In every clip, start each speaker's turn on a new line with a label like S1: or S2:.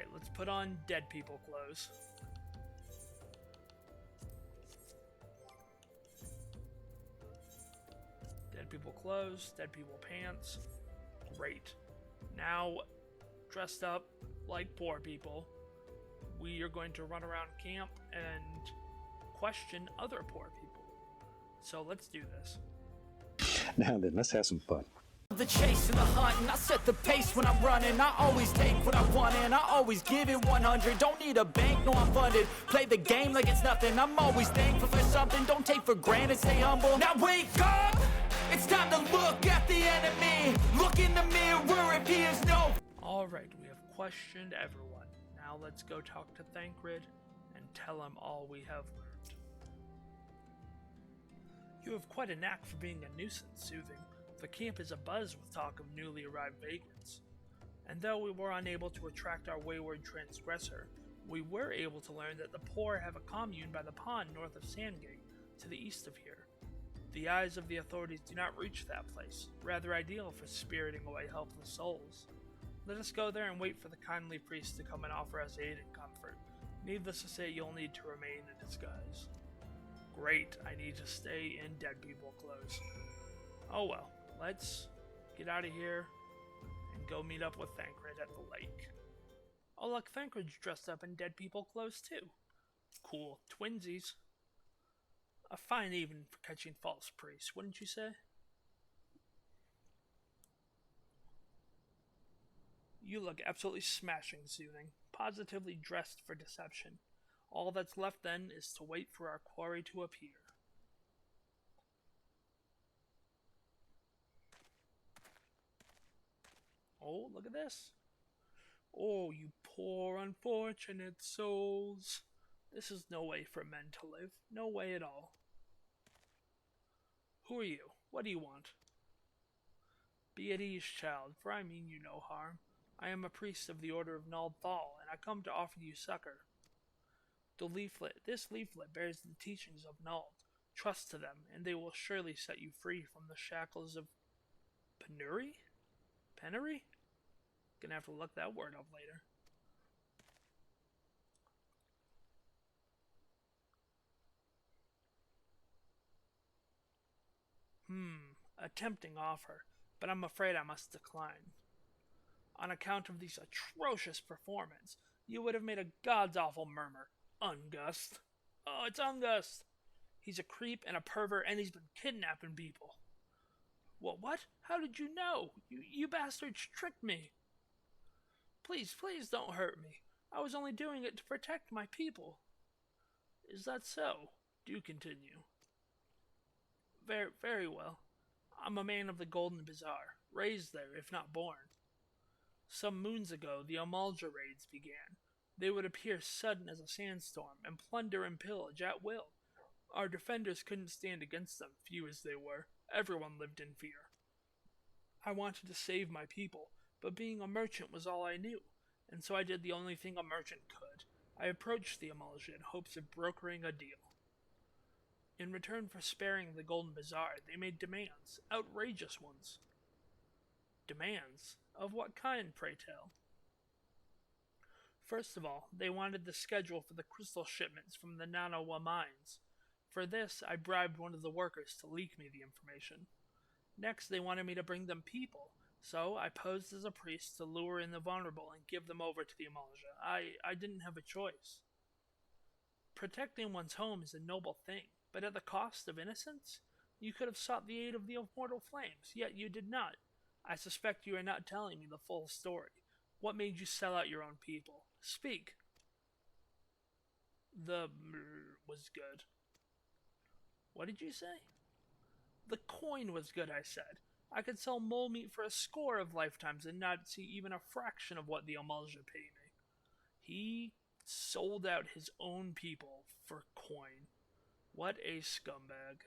S1: Alright, let's put on dead people clothes. Dead people clothes, dead people pants. Great. Now, dressed up like poor people, we are going to run around camp and question other poor people. So let's do this.
S2: Now then, let's have some fun.
S3: The chase and the hunt, and I set the pace when I'm running. I always take what I want and I always give it 100. Don't need a bank, no I'm funded. Play the game like it's nothing. I'm always thankful for something. Don't take for granted, stay humble. Now wake up! It's time to look at the enemy. Look in the mirror if he is no.
S1: Alright, we have questioned everyone. Now let's go talk to Thancred and tell him all we have learned. You have quite a knack for being a nuisance, Soothing. The camp is abuzz with talk of newly arrived vagrants. And though we were unable to attract our wayward transgressor, we were able to learn that the poor have a commune by the pond north of Sandgate, to the east of here. The eyes of the authorities do not reach that place, rather ideal for spiriting away helpless souls. Let us go there and wait for the kindly priest to come and offer us aid and comfort. Needless to say, you'll need to remain in disguise. Great, I need to stay in dead people clothes. Oh well, let's get out of here and go meet up with Thancred at the lake. Oh look, Thancred's dressed up in dead people clothes too. Cool, twinsies. A fine evening for catching false priests, wouldn't you say? You look absolutely smashing, Soothing. Positively dressed for deception. All that's left then is to wait for our quarry to appear. Oh, look at this. Oh, you poor unfortunate souls. This is no way for men to live. No way at all. Who are you? What do you want? Be at ease, child, for I mean you no harm. I am a priest of the Order of Nald Thal, and I come to offer you succor. This leaflet bears the teachings of Nald. Trust to them, and they will surely set you free from the shackles of penury? Penury? Gonna have to look that word up later. A tempting offer, but I'm afraid I must decline. On account of this atrocious performance, you would have made a god's awful murmur. Ungust. Oh, it's Ungust. He's a creep and a pervert, and he's been kidnapping people. What? How did you know? You bastards tricked me. Please don't hurt me. I was only doing it to protect my people. Is that so? Do continue. Very well. I'm a man of the Golden Bazaar, raised there, if not born. Some moons ago, the Amalja raids began. They would appear sudden as a sandstorm, and plunder and pillage at will. Our defenders couldn't stand against them, few as they were. Everyone lived in fear. I wanted to save my people, but being a merchant was all I knew, and so I did the only thing a merchant could. I approached the Amalja in hopes of brokering a deal. In return for sparing the Golden Bazaar, they made demands, outrageous ones. Demands? Of what kind, pray tell? First of all, they wanted the schedule for the crystal shipments from the Nanawa mines. For this, I bribed one of the workers to leak me the information. Next, they wanted me to bring them people, so I posed as a priest to lure in the vulnerable and give them over to the Amalja. I didn't have a choice. Protecting one's home is a noble thing, but at the cost of innocence? You could have sought the aid of the immortal flames, yet you did not. I suspect you are not telling me the full story. What made you sell out your own people? Speak. The was good. What did you say? The coin was good, I said. I could sell mole meat for a score of lifetimes and not see even a fraction of what the Amalja pay me. He sold out his own people for coin. What a scumbag.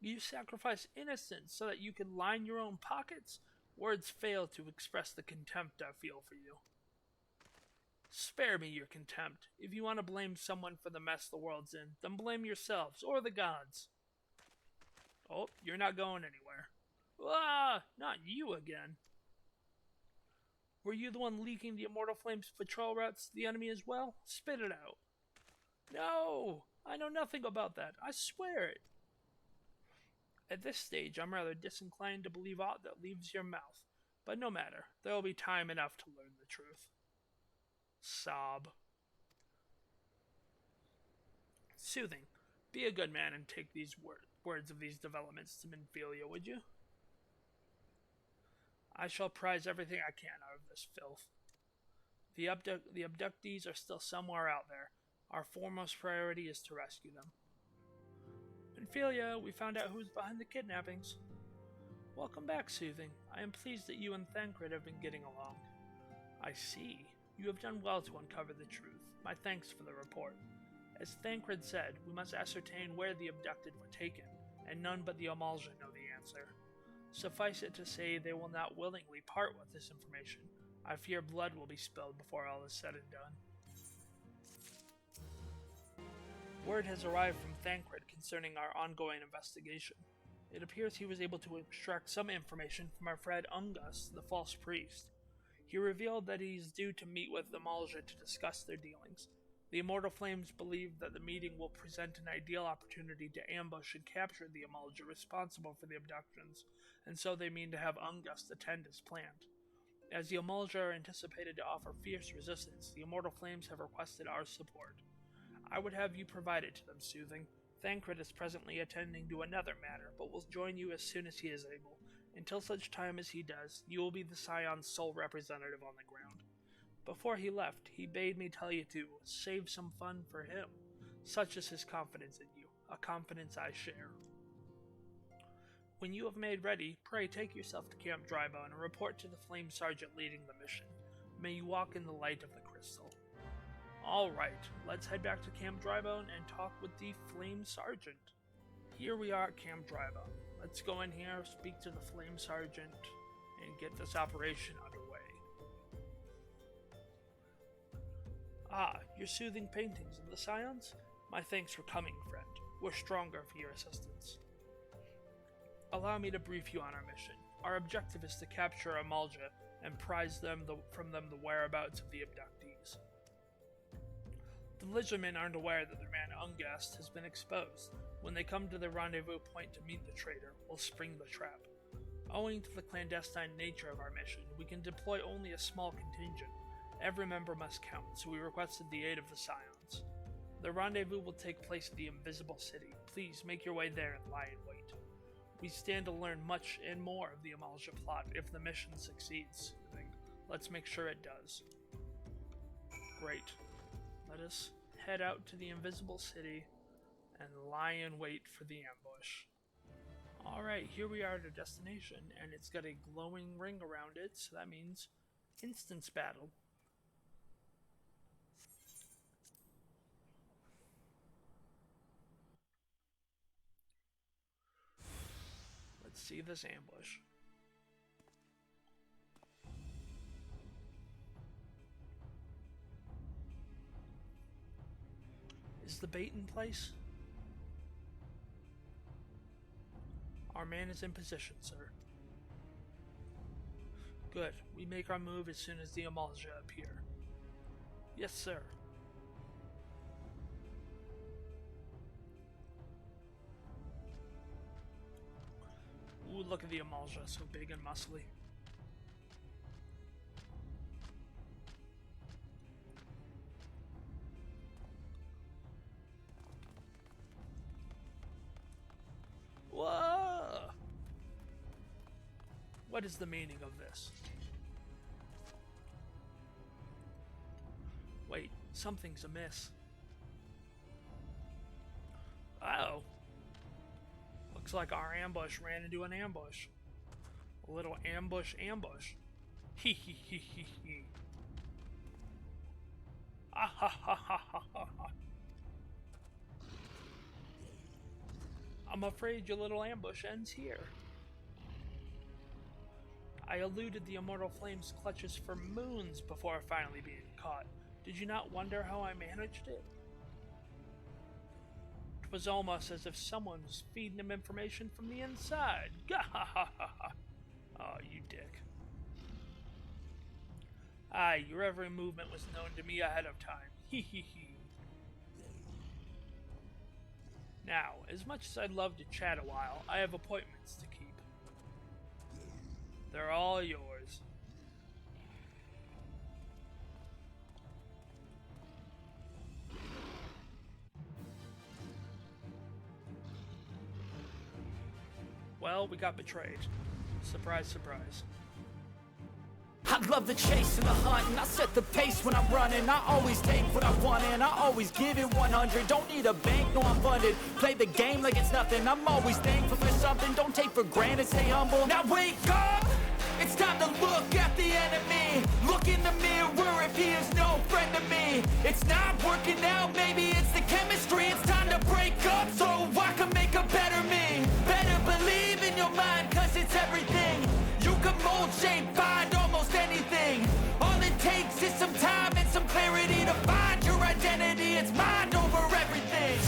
S1: You sacrifice innocence so that you can line your own pockets? Words fail to express the contempt I feel for you. Spare me your contempt. If you want to blame someone for the mess the world's in, then blame yourselves or the gods. Oh, you're not going anywhere. Ah, not you again. Were you the one leaking the Immortal Flames patrol routes to the enemy as well? Spit it out. No! I know nothing about that. I swear it. At this stage, I'm rather disinclined to believe aught that leaves your mouth. But no matter. There will be time enough to learn the truth. Sob. Soothing. Be a good man and take these words of these developments to Minfilia, would you? I shall prize everything I can out of this filth. The abductees are still somewhere out there. Our foremost priority is to rescue them. Minfilia, we found out who's behind the kidnappings. Welcome back, Soothing. I am pleased that you and Thancred have been getting along. I see. You have done well to uncover the truth. My thanks for the report. As Thancred said, we must ascertain where the abducted were taken, and none but the Amalja know the answer. Suffice it to say, they will not willingly part with this information. I fear blood will be spilled before all is said and done. Word has arrived from Thancred concerning our ongoing investigation. It appears he was able to extract some information from our friend Ungus, the false priest. He revealed that he is due to meet with the Amalja to discuss their dealings. The Immortal Flames believe that the meeting will present an ideal opportunity to ambush and capture the Amalja responsible for the abductions, and so they mean to have Ungus attend as planned. As the Amalja are anticipated to offer fierce resistance, the Immortal Flames have requested our support. I would have you provide it to them, Soothing. Thancred is presently attending to another matter, but will join you as soon as he is able. Until such time as he does, you will be the Scion's sole representative on the ground. Before he left, he bade me tell you to save some fun for him. Such is his confidence in you, a confidence I share. When you have made ready, pray take yourself to Camp Drybone and report to the Flame Sergeant leading the mission. May you walk in the light of the crystal. Alright, let's head back to Camp Drybone and talk with the Flame Sergeant. Here we are at Camp Drybone. Let's go in here, speak to the Flame Sergeant, and get this operation underway. Ah, your soothing paintings of the Scions? My thanks for coming, friend. We're stronger for your assistance. Allow me to brief you on our mission. Our objective is to capture Amalja and prize from them the whereabouts of the abductees. The Ledgermen aren't aware that their man Ungast has been exposed. When they come to the rendezvous point to meet the traitor, we'll spring the trap. Owing to the clandestine nature of our mission, we can deploy only a small contingent. Every member must count, so we requested the aid of the Scions. The rendezvous will take place at the Invisible City. Please make your way there and lie in wait. We stand to learn much and more of the Amalja plot if the mission succeeds. Let's make sure it does. Great. Let us head out to the Invisible City and lie in wait for the ambush. Alright, here we are at our destination, and it's got a glowing ring around it, so that means instance battle. Let's see this ambush. Is the bait in place? Our man is in position, sir. Good. We make our move as soon as the Amalja appear. Yes, sir. Ooh, look at the Amalja, so big and muscly. Whoa! What is the meaning of this? Wait, something's amiss. Uh-oh. Looks like our ambush ran into an ambush. A little ambush. Hee hee hee hee hee. Ah ha ha ha ha ha ha. I'm afraid your little ambush ends here. I eluded the Immortal Flame's clutches for moons before finally being caught. Did you not wonder how I managed it? It was almost as if someone was feeding him information from the inside. Gah ha ha ha ha. Oh, you dick. Aye, your every movement was known to me ahead of time. Hee hee hee. Now, as much as I'd love to chat a while, I have appointments to keep. They're all yours. Well, we got betrayed. Surprise, surprise.
S3: I love the chase and the hunt, and I set the pace when I'm running. I always take what I want and I always give it 100. Don't need a bank, no I'm funded. Play the game like it's nothing. I'm always thankful for something. Don't take for granted, stay humble. Now wake up! It's time to look at the enemy. Look in the mirror if he is no friend to me. It's not working out, maybe it's the chemistry. It's time to break up so I can make a better me. Better believe in your mind, cause it's everything. You can mold, shape, find almost anything. All it takes is some time and some clarity to find your identity. It's mind over everything.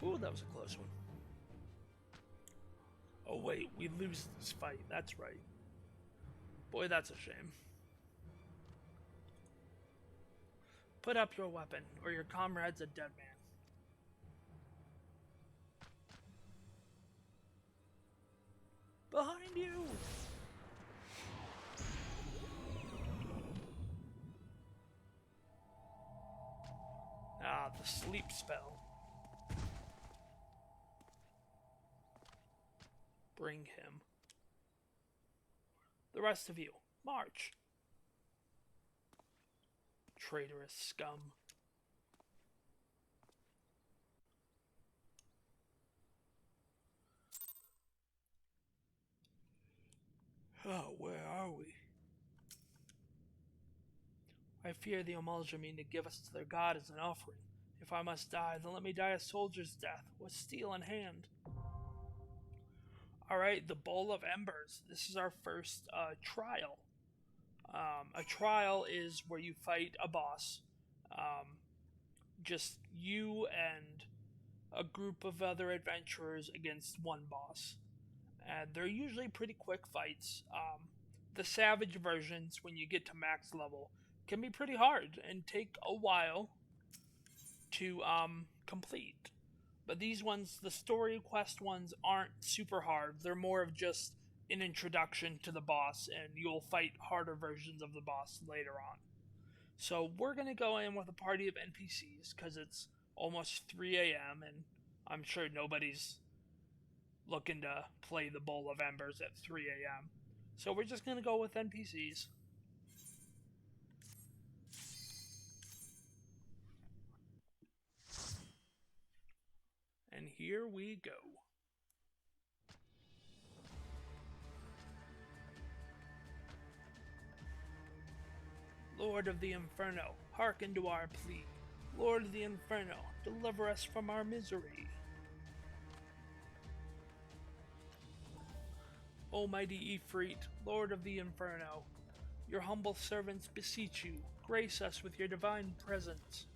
S1: Ooh, that was a close one. Oh wait, we lose this fight, that's right. Boy, that's a shame. Put up your weapon, or your comrade's a dead man. Behind you! Ah, the sleep spell. Bring him. The rest of you, march. Traitorous scum. Oh, where are we? I fear the Amalja mean to give us to their god as an offering. If I must die, then let me die a soldier's death, with steel in hand. Alright, the Bowl of Embers. This is our first trial. A trial is where you fight a boss. Just you and a group of other adventurers against one boss. And they're usually pretty quick fights. The savage versions, when you get to max level, can be pretty hard and take a while to complete. But these ones, the story quest ones, aren't super hard. They're more of just an introduction to the boss, and you'll fight harder versions of the boss later on. So we're going to go in with a party of NPCs, because it's almost 3 a.m., and I'm sure nobody's looking to play the Bowl of Embers at 3 a.m. So we're just going to go with NPCs. And here we go. Lord of the Inferno, hearken to our plea. Lord of the Inferno, deliver us from our misery. Almighty Ifrit, Lord of the Inferno, your humble servants beseech you, grace us with your divine presence.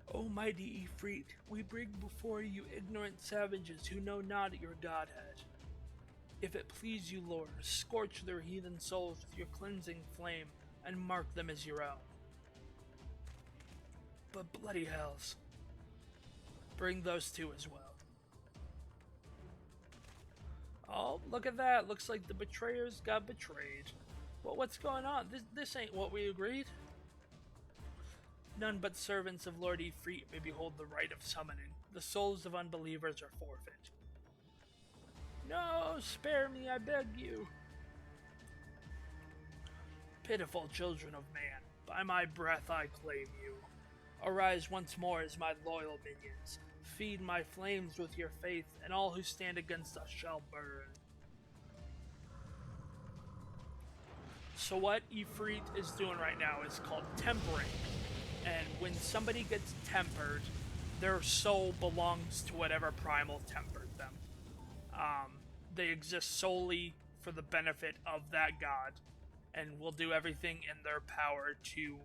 S1: Almighty Ifrit, we bring before you ignorant savages who know not your godhead. If it please you, Lord, scorch their heathen souls with your cleansing flame, and mark them as your own. But bloody hells, bring those two as well. Oh, look at that, looks like the betrayers got betrayed. Well, what's going on? This ain't what we agreed. None but servants of Lord Ifrit may behold the rite of summoning. The souls of unbelievers are forfeit. No, spare me, I beg you. Pitiful children of man, by my breath I claim you. Arise once more as my loyal minions. Feed my flames with your faith, and all who stand against us shall burn. So what Ifrit is doing right now is called tempering. And when somebody gets tempered, Their soul belongs to whatever primal tempered them. They exist solely for the benefit of that god, and will do everything in their power to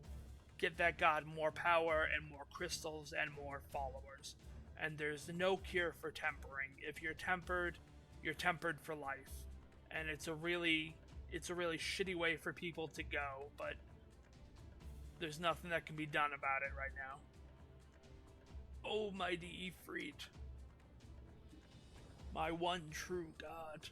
S1: get that god more power and more crystals and more followers. And there's no cure for tempering. If you're tempered for life. And it's a really shitty way for people to go, but there's nothing that can be done about it right now. Oh, mighty Ifrit, my one true god.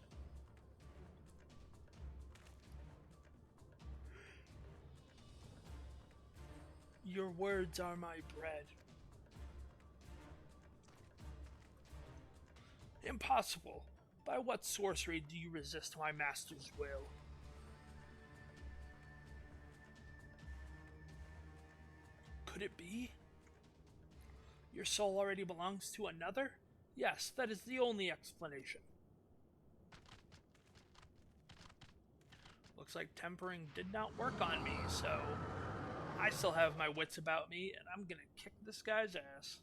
S1: Your words are my bread. Impossible. By what sorcery do you resist my master's will? Could it be? Your soul already belongs to another? Yes, that is the only explanation. Looks like tempering did not work on me, so I still have my wits about me, and I'm gonna kick this guy's ass.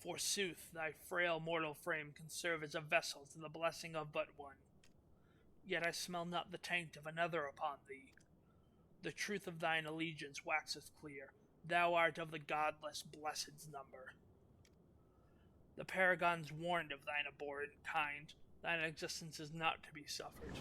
S1: Forsooth, thy frail mortal frame can serve as a vessel to the blessing of but one. Yet I smell not the taint of another upon thee. The truth of thine allegiance waxeth clear. Thou art of the godless blessed's number. The paragons warned of thine abhorrent kind. Thine existence is not to be suffered.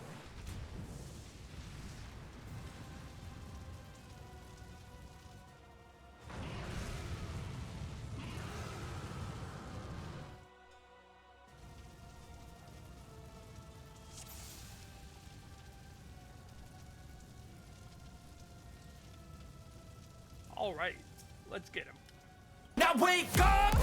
S1: Alright, let's get him.
S3: Now wake up!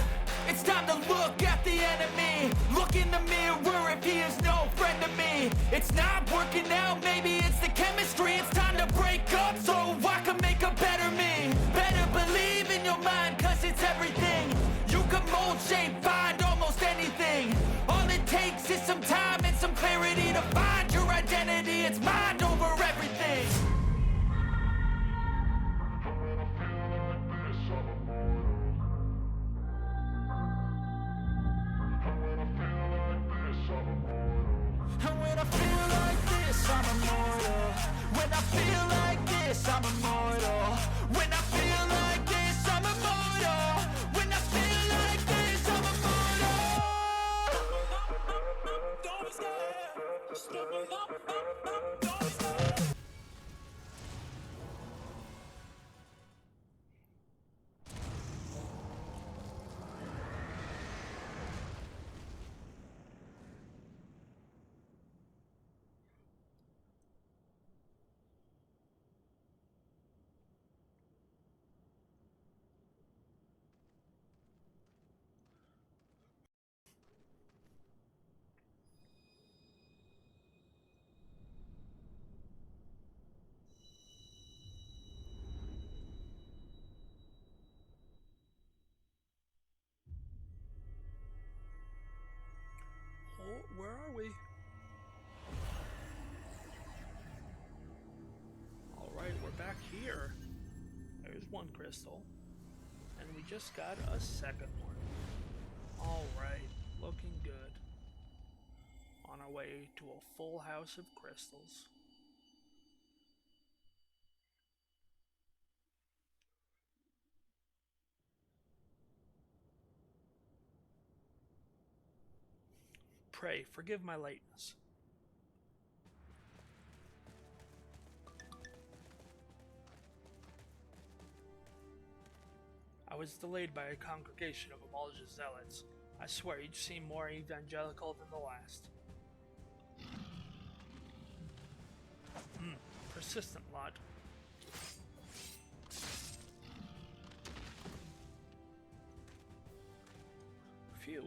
S3: It's time to look at the enemy. Look in the mirror if he is no friend to me. It's not working out, maybe it's the chemistry. It's time to break up so I can make a better me. Better believe in your mind, cause it's everything. You can mold, shape, find almost anything. All it takes is some time and some clarity to find your identity. It's mind over everything. And when I feel like this, I'm immortal. When I feel like this, I'm immortal. When I feel like this, I'm immortal. When I feel like this, I'm immortal. Don't be scared. Just step it up, don't be scared.
S1: Oh, where are we? Alright, we're back here. There's one crystal. And we just got a second one. Alright, looking good. On our way to a full house of crystals. Pray, forgive my lateness. I was delayed by a congregation of Amalja's zealots. I swear each seemed more evangelical than the last. Persistent lot. Phew.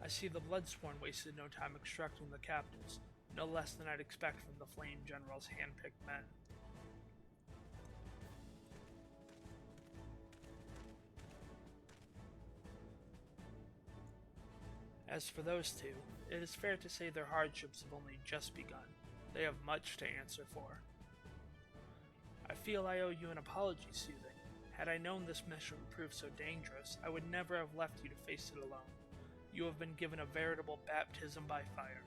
S1: I see the Bloodsworn wasted no time extracting the captives, no less than I'd expect from the Flame General's hand-picked men. As for those two, it is fair to say their hardships have only just begun. They have much to answer for. I feel I owe you an apology, Soothing. Had I known this mission would prove so dangerous, I would never have left you to face it alone. You have been given a veritable baptism by fire.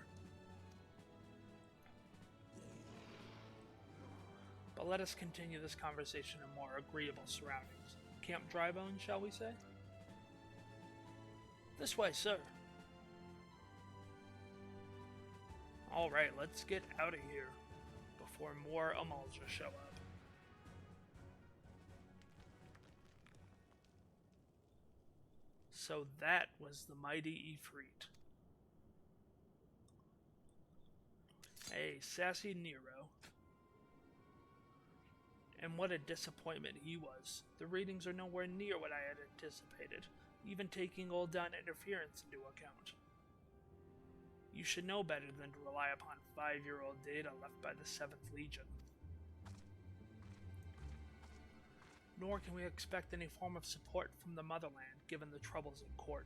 S1: But let us continue this conversation in more agreeable surroundings. Camp Drybone, shall we say? This way, sir. Alright, let's get out of here before more Amalja show up. So that was the mighty Ifrit. Hey, sassy Nero. And what a disappointment he was. The readings are nowhere near what I had anticipated, even taking old Don interference into account. You should know better than to rely upon 5-year-old data left by the 7th Legion. Nor can we expect any form of support from the motherland, given the troubles at court.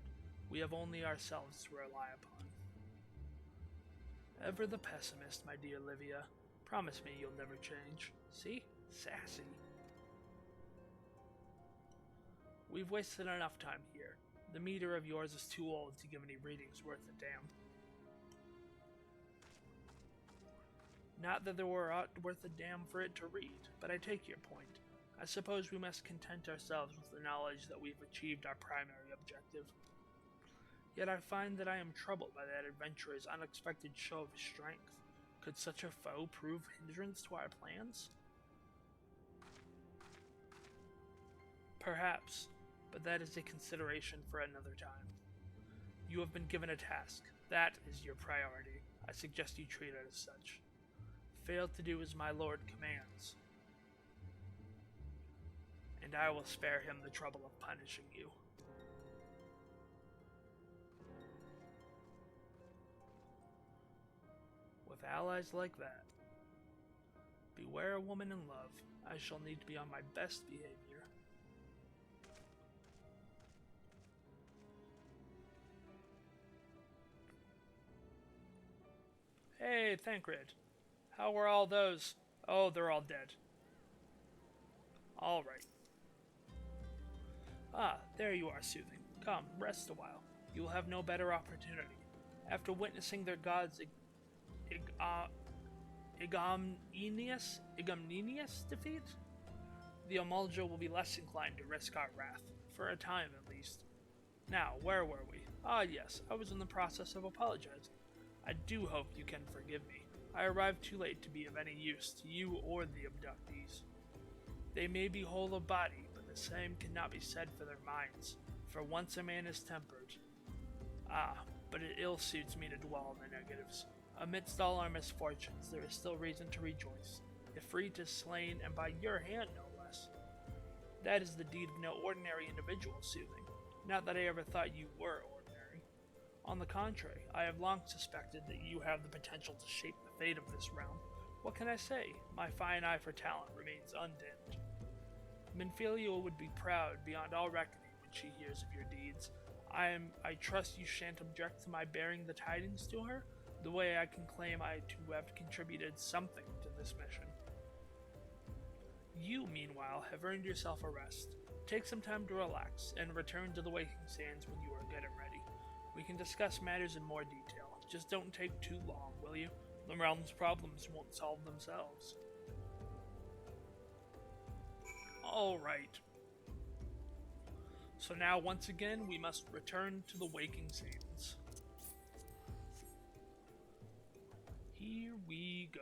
S1: We have only ourselves to rely upon. Ever the pessimist, my dear Livia. Promise me you'll never change. See? Sassy. We've wasted enough time here. The meter of yours is too old to give any readings worth a damn. Not that there were aught worth a damn for it to read, but I take your point. I suppose we must content ourselves with the knowledge that we've achieved our primary objective. Yet I find that I am troubled by that adventurer's unexpected show of strength. Could such a foe prove hindrance to our plans? Perhaps, but that is a consideration for another time. You have been given a task. That is your priority. I suggest you treat it as such. Fail to do as my lord commands, and I will spare him the trouble of punishing you. With allies like that, beware a woman in love. I shall need to be on my best behavior. Hey, Thancred. How were all those? Oh, they're all dead. Alright. Ah, there you are, Soothing. Come, rest a while. You will have no better opportunity. After witnessing their god's ignominious defeat, the Amalja will be less inclined to risk our wrath, for a time at least. Now, where were we? Ah, yes, I was in the process of apologizing. I do hope you can forgive me. I arrived too late to be of any use to you or the abductees. They may be whole of body, but the same cannot be said for their minds, for once a man is tempered. Ah, but it ill suits me to dwell on the negatives. Amidst all our misfortunes, there is still reason to rejoice. Ifrit is slain, and by your hand, no less. That is the deed of no ordinary individual, Soothing. Not that I ever thought you were ordinary. On the contrary, I have long suspected that you have the potential to shape the fate of this realm. What can I say? My fine eye for talent remains undimmed. Minfilia would be proud beyond all reckoning when she hears of your deeds. I trust you shan't object to my bearing the tidings to her, the way I can claim I to have contributed something to this mission. You, meanwhile, have earned yourself a rest. Take some time to relax, and return to the Waking Sands when you are good and ready. We can discuss matters in more detail. Just don't take too long, will you? The realm's problems won't solve themselves. Alright. So now, once again, we must return to the Waking Sands. Here we go.